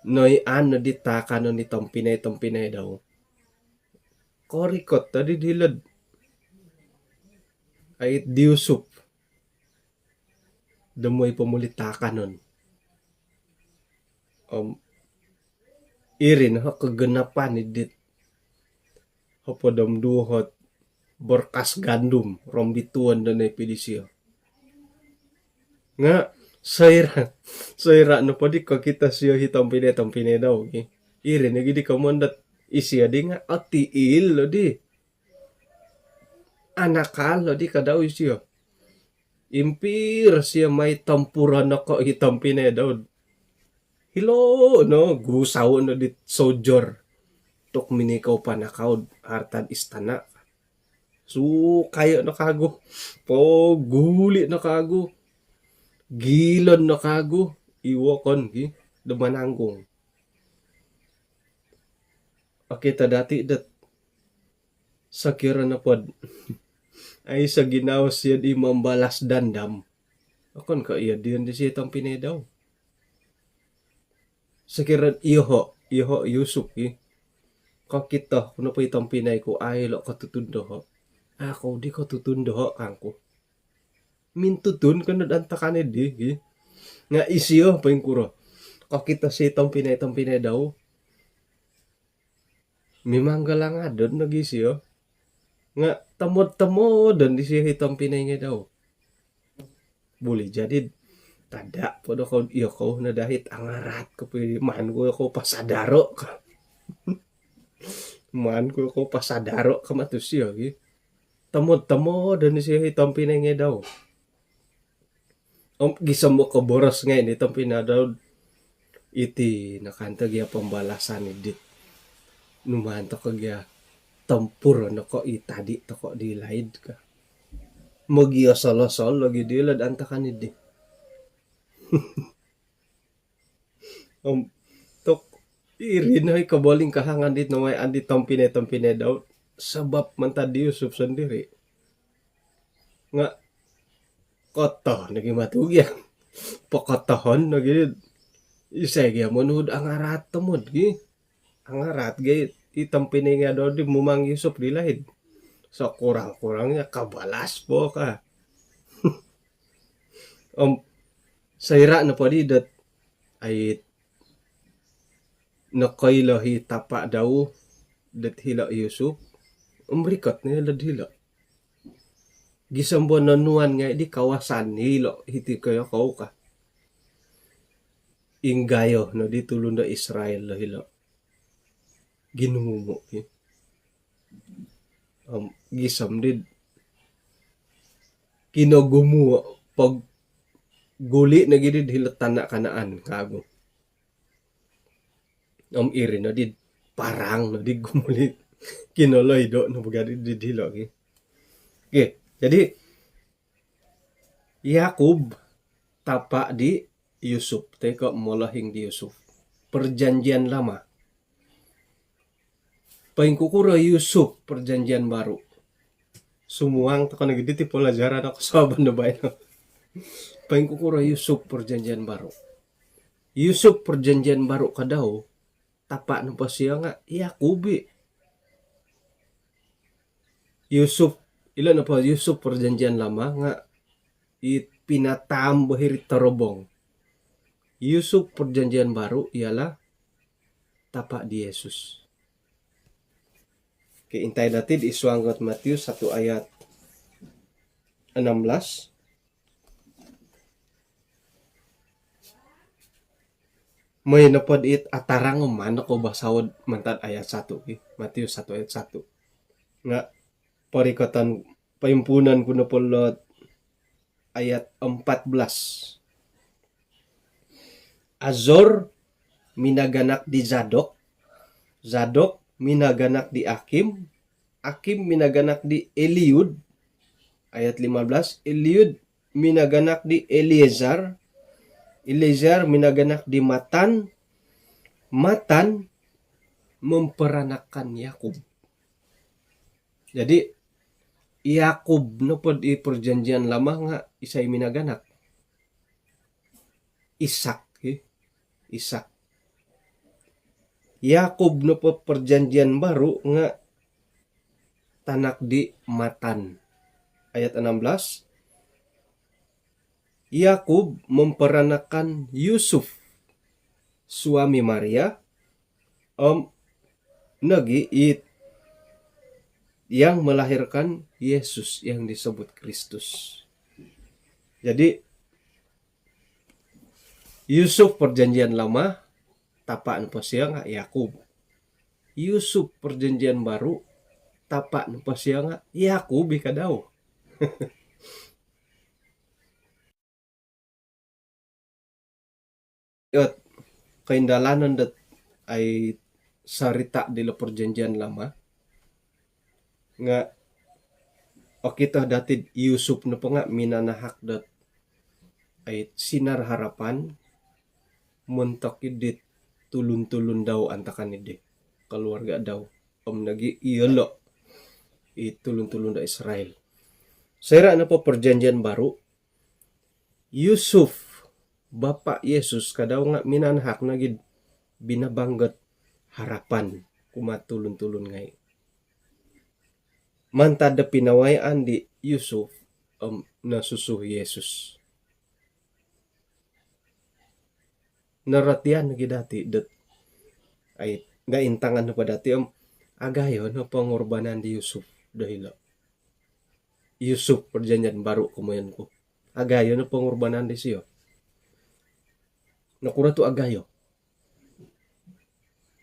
noy ano di takano ni tampinay daw. Korikot tadi dilad ay di Yusuf. Damoy pamulitakan nun. Irin ha kaganapan ni dit. Hapadam duhot berkas gandum rombituan dan epidisio. Nga sayra no padi ka kita siya hitampine daw. Okay? Irin nagi di kamondat isya di nga atiil lo di. Anakal lo di kadaw isya. Impir siya may tampuran ako hitampine daw. Hilo no gusaw no dit sojor. Tok minikaw pa nakaw hartad istana. So kayo na kago. Po guli na kago. Gilon na kago. Iwakon ki dumananggong. Akita dati dat sakira na pod. Ay sa ginaw siya di mambalas dandam. Akon ka iya diyan di siya tampine daw. Sakira iho Yusuf ki. Kakita kuno pa itang pinay ko ay lo katutundo ho. Ako di ko tutundo ho kangko. Mintutun kanad anta kaned di. Nga isiyo pa yung kuro. Kakita si itang pinay daw. Mimangga nga doon nag-isiyo. Nga tamod dan di siya itang pinay nga daw. Boleh jadi tada pada kau iyo kau na dahit angarat ko pwede man ko pasadaro ka. Man ko pasadaro ka matusyo gi. Tamod dan siya itong pinay nga daw. Gisam mo ko boros nga ini itong pinadaw iti nakanta gya pambalasan ni dit. Numan to kagya tampur na ko itadi to ko dilaid ka. Magiya salasal lagi dilad anta kanid. Tok irin ay kabaling kahangan dit no may andi tampine daw sabab man tadi Yusuf sendiri nga kota nagi matugya pakatahon nagi isay monud ang arat temud gi ang arat gay itampine nga daw di mumang Yusuf dilahid so kurang-kurangnya kabalas po ka. Sayra na po di dat ay nakailahi tapa daw dat hila Yusuf umrikat nila hila gisambo nanuan nga di kawasan hilo hiti kayo kau ka inggayo no di tulunda Israel lo hilo ginumumo gisam did kinogumu pag guli na gidid hilatan na kanaan kago. Iri na did parang na di gumuli kinoloy do na bagay did hilo. Okay. Jadi Yakub tapa di Yusuf. Teka mulahing di Yusuf. Perjanjian lama. Paingkukura Yusuf perjanjian baru. Sumuang to kanagidi ti pelajaran ako sa na ba ino. Paingkukura Yusuf perjanjian baru. Yusuf perjanjian baru kadaw tapa na pa siya nga Yakubi. Yusuf ilan na pa Yusuf perjanjian lama nga pinatam bahiri tarobong. Yusuf perjanjian baru ialah tapa di Yesus. Keintay natin isuanggot Matius 1 ayat 16. May napad it atarang man ako basawad mantad ayat 1. Matius 1 ayat 1. Nga parikatan paimpunan ko na pulot ayat 14. Azor minaganak di Zadok. Zadok minaganak di Akim. Akim minaganak di Eliud. Ayat 15. Eliud minaganak di Eliezer. Eliezer minaganak di Matan. Matan memperanakan Yakub. Jadi Yakub no pod di perjanjian lama nga isay minaganak. Ishak, Ishak. Yakub no pod perjanjian baru nga tanak di Matan. Ayat 16. Yakub memperanakan Yusuf, suami Maria, nagi yang melahirkan Yesus yang disebut Kristus. Jadi Yusuf perjanjian lama tapaan pa siya nga Yakub. Yusuf perjanjian baru tapaan pa siya nga Yakub ikadaw. At kaindalanan dat ay sarita di perjanjian lama nga o kita dati Yusuf na po nga minanahak dat ay sinar harapan muntok idit tulun-tulun daw antakan idi keluarga daw nagi iyolo itulun-tulun da Israel. Sera na po perjanjian baru Yusuf Bapak Yesus kadaw nga minanahak nagid binabanggat harapan kumatulun-tulun ngay. Mantada pinawayaan di Yusuf nasusuh Yesus. Naratian nagi dati dat ay gaintangan na pa dati agayo na pangorbanan di Yusuf dahil Yusuf perjanjian baru kumayan ko. Agayo na pangorbanan di siyo. Nakura to agayo.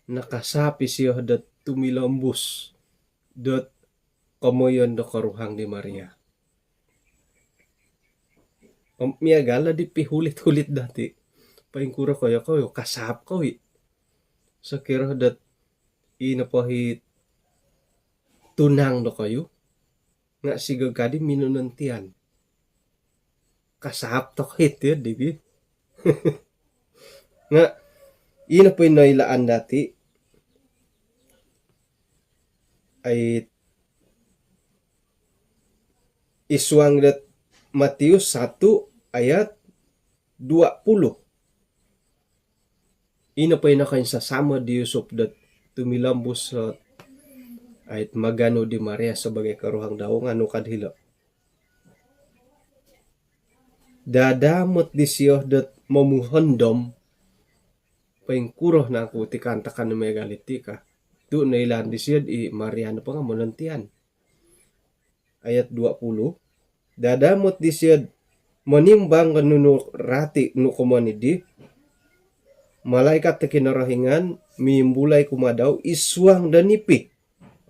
Nakasapi siya dat tumilambus dat kamoyon do karuhang di Maria. Miagala di pihulit-hulit dati. Paingkura kayo kasap ko sa kira dat inapahit tunang do kayo. Nga sigag kadi minunantian. Kasap to kahit yun, di ba? Nga, ina po yung nailaan dati ay iswang dat Matius 1 ayat 20. Ina po yung nakain sasama di Yusuf dat tumilambos sa ayat magano di Maria sebagai karuhang daw nga kadhilo. Dadamot di siyo dat mamuhondom paingkuroh na ako tikantakan na may galitika. Tu nailan di siya di Mariano pa nga monantian. Ayat 20. Dadamot di siya manimbang kanunu rati no kumanidi. Malaikat na kinarahingan miimbulay kumadaw iswang danipi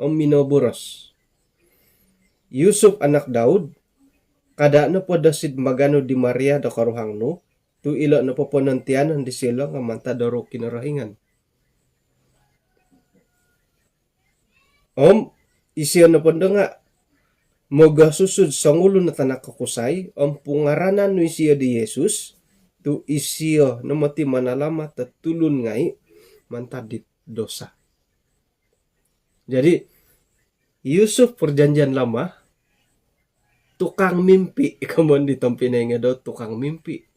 ang minoboros. Yusuf anak Daud kada na po dasid magano di Maria da karuhang no. Tu ilo na papanantianan di sila nga mantadaro kinarahingan. Isiya na po nga magasusud sa ngulo na tanak kakusay pungaranan no isiya di Jesus tu isiya na mati manalamat at tulun ngay mantadit dosa. Jadi Yusuf perjanjian lama tukang mimpi kamon ditampinay nga daw tukang mimpi.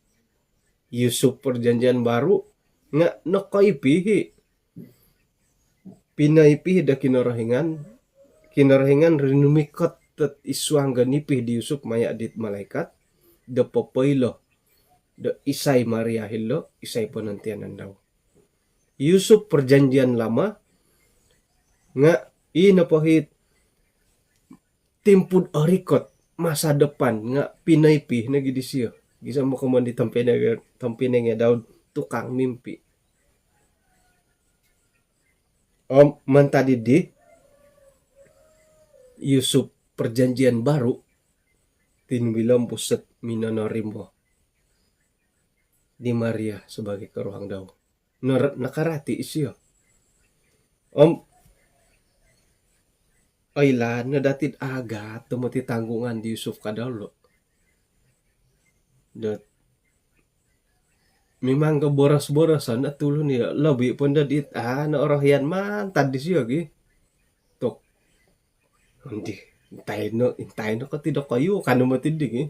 Yusuf perjanjian baru nga nakaipihi. Pinaipihi da kinarahingan rinumikot at iswang ganipih di Yusuf maya dit malaikat da papaylo da isay Maria hilo isay panantianan daw. Yusuf perjanjian lama nga inapahit timpud arikot masa depan nga pinaipih na gidi siya. Gisa mo kuman di tampinay nga daw tukang mimpi. Mantadi di Yusuf perjanjian baru tinbilang pusat minonarimo di Maria sebagai karuhang daw. Nakarati siya. Ayla na datid aga tumati tanggungan di Yusuf kadalo. Dat memang ke boros-borosan at tulon niya labi pun dadit na orahian man tadi siya gi tok hindi intayin no ka tidak kayo kano matindig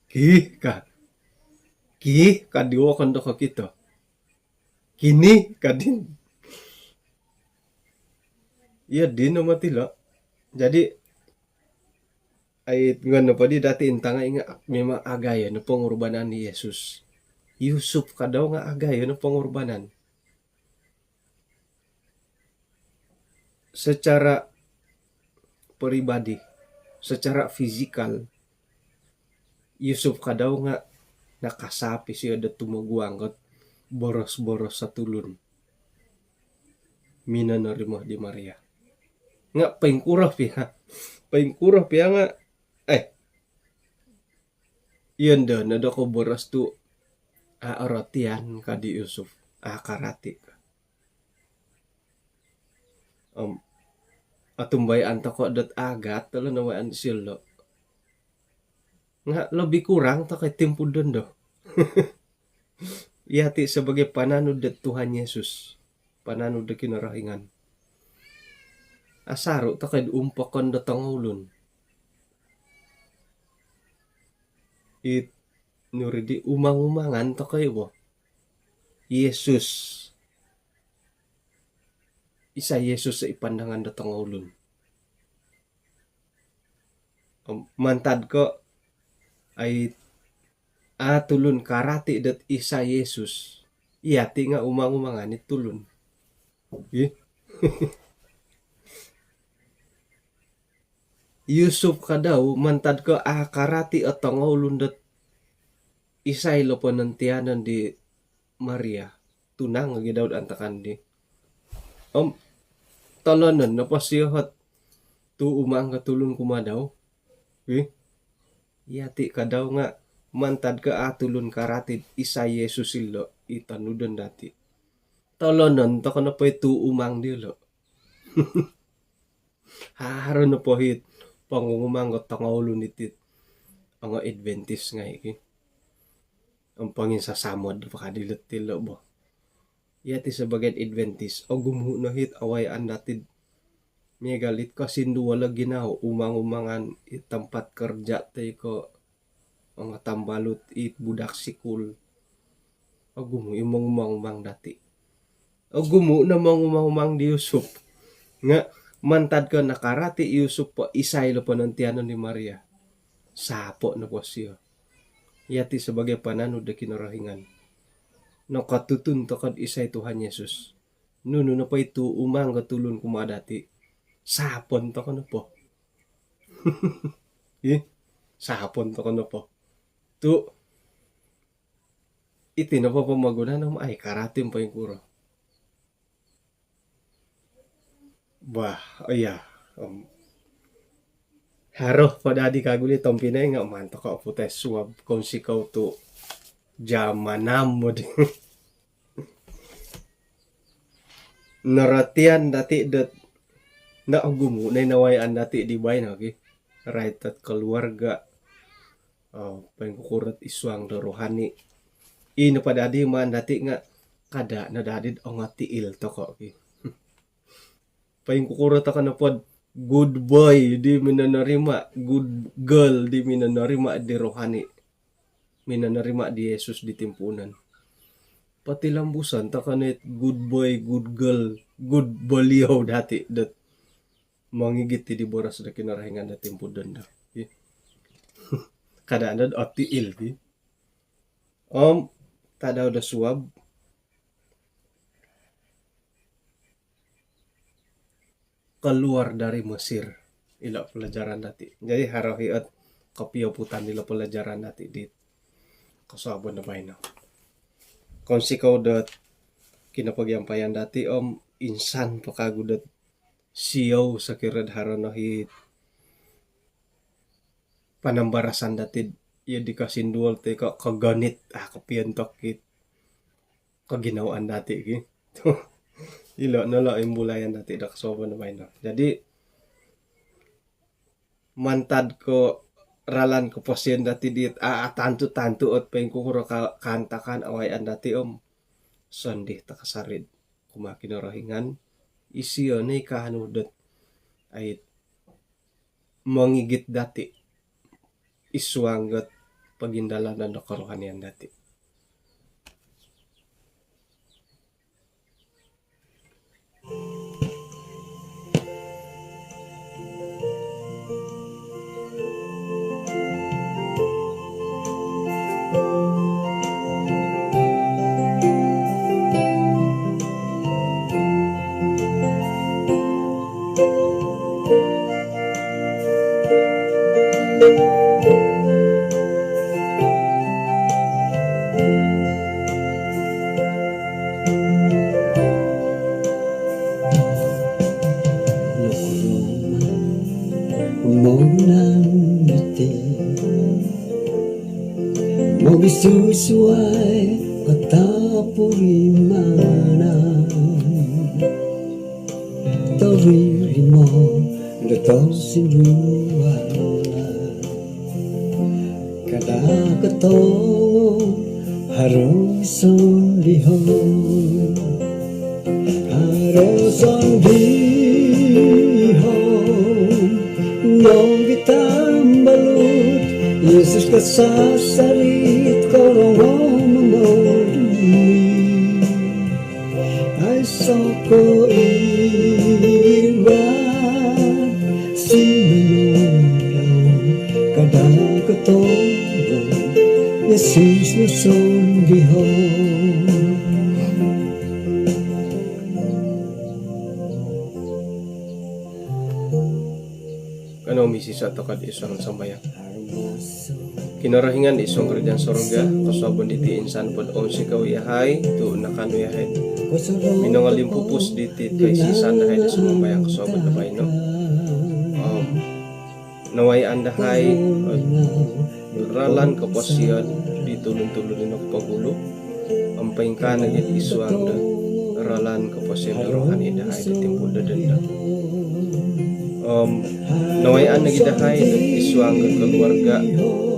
ki ka ki kadiwa kando ka kita kini kadin iya din no matila jadi ay ngano pa di dati intanga nga memang agaya no pengorbanan ni Yesus Yusuf ka daw nga agaya no pengorbanan secara pribadi secara fisikal Yusuf ka daw nga nakasapi siya da tumuguanggot boros-boros sa tulun minanarimo di Maria nga paingkurah piya nga yun daw na ko boros tu aratian ka di Yusuf karati ka atumbay anta ko dat agat talo nawaan silo nga lebih kurang ta kay tempo doon do yati sebagai pananud dat Tuhan Yesus pananud da kinarahingan asaro ta kay umpakon da tangulon it nuridi umang-umangan ta kayo bo Yesus isa Yesus sa ipandangan da tangulon mantad ko ay tulun karati dat isa Yesus iyati nga umang-umangan ni tulun Yusuf ka daw mantad ko karati at tangulon dat isay lo panantianan di Maria tunang agi daw antakan di talonan napasiyot tu umang katulon kumadaw yati ka daw nga mantad ka atulon karatid isa Yesus ilo itanudan dati talonan to ka na po tu umang dilo haron na po hit pangungumang ko tangulon itit ang Adventist nga ang pangin sa samod pakadilat tilo bo yati sa bagat Adventist o gumuho na hit awayan natin may galit ka sindu wala ginaw umang-umangan itampat kerja tayo ko ang tambalot budak sikul o gumo yung umang-umang dati o gumo na umang-umang di Yusuf nga mantad ka nakarati Yusuf po isay lo panantiano ni Maria sapo na po siya yati sebagai pananud da kinarahingan no katutun to kad isay Tuhan Yesus nuno na pa ito umang katulon kumadati sapon to kono po sapon to kono po tu iti na po pamaguna na ay karatim pa yung kuro bah haro padadi kaguli tompinay nga manto ka putes suwab kung sikaw to jamanam mo din naratian dati dat na gumo na nawayan dati di bay na right at keluarga pangkukurat iswang da rohani ino pa dadi man dati nga kada na dadid o nga tiil to ko pangkukurat ka na pod good boy di minanarima good girl di minanarima di rohani minanarima di Yesus di timpunan pati lambusan ta kanit good boy good girl good baliyaw dati dat mangigit di boras da kinarahingan da timpudan da kada andad ati ilbi tadaw da suwab keluar dari Mesir ila pelajaran dati jadi harahi at kapiyaputan nila pelajaran dati di kasabon na bay na kung sikaw dat kinapagyampayan dati insan pakagudat siyaw sa kirad haranohit panambarasan dati iya di kasindual te kaganit kapiyantok kit kaginawaan dati ilo nala imbulayan dati da kasoban na bay na jadi mantad ko ralan ko posyen dati dit tantu-tantu ot peng kukuro kantakan awayan dati sondih takasarid kumakinorohingan isiyo na ikahanudot ay mangigit dati iswanggot pagindalanan na karohanian dati. Magisusuay katapulimanan Tawiri mo Gatong sinuwan Kadakatong Harong isang lihon Harong isang lihon Nong kitang balut Yesus kasasalit korong mamodumi Ay soko iwan Sinunong kadakatong Yesus nason gihon Ano misis ato kad isang sambayang kinarahingan isong kerjaan sorga kasabon diti insan pod si kawiyahay tu nakanuyahay minangalim pupus diti kay sisan dahay na sumambayang kasabon na bay no naway andahay ralan kaposyon di tulun-tulun ng pagulo ang paingka nagit iswang na ralan kaposyon na rohani dahay di timpul dadanda nawayan nagidahay na iswang ng keluarga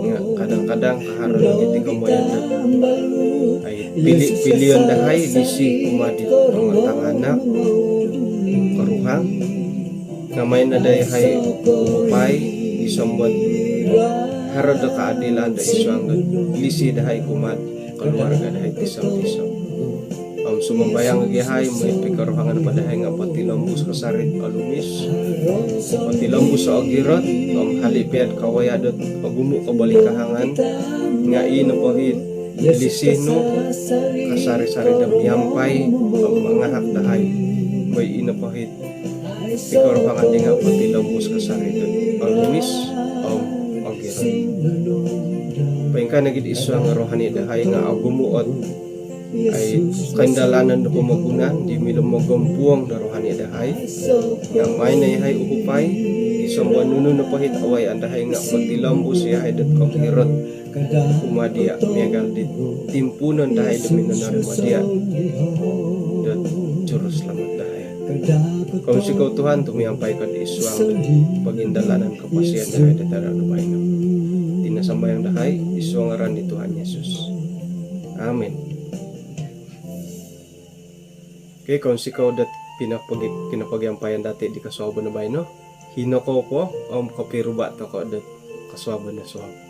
nga kadang-kadang kaharon nagiti kamoyan na ay pilihan dahay lisi kumadit pangantang anak karuhang ngamay na dahay umupay isang buwan harod na kaadilan da iswang lisi dahay kumad keluarga dahay tisaw-tisaw sumambayang agihay may pikaruhangan padahay nga patilambus kasarit alumis patilambus sa agirot halipiat kawayadot pagumo kabalikahangan nga inapahid lisino kasari-sari dam yampay mga hakdahay may inapahid pikaruhangan di nga patilambus kasarit alumis agirot paingka nagid iswa nga rohani dahay nga agumuot ay kandalanan na pumagunan di milumagompuang na rohani dahay nga may na yahay uhupay isang wanuno na pahit away ang dahay nga pagtilambos yahay dat kong hirot umadia megal dit timpunan dahay dami na narumadia dat jurus lamat dahay kung sikaw Tuhan tumiyampay ka di iswang pagindalanan kapasiyan dahay datara nabay na tinasambayang dahay iswang aran ni Tuhan Yesus. Amen. Okay, kung sikaw dat kinapagyampayan dati di kaswabo na bay no, hinoko ko kapiruba to ko dat kaswabo na swab.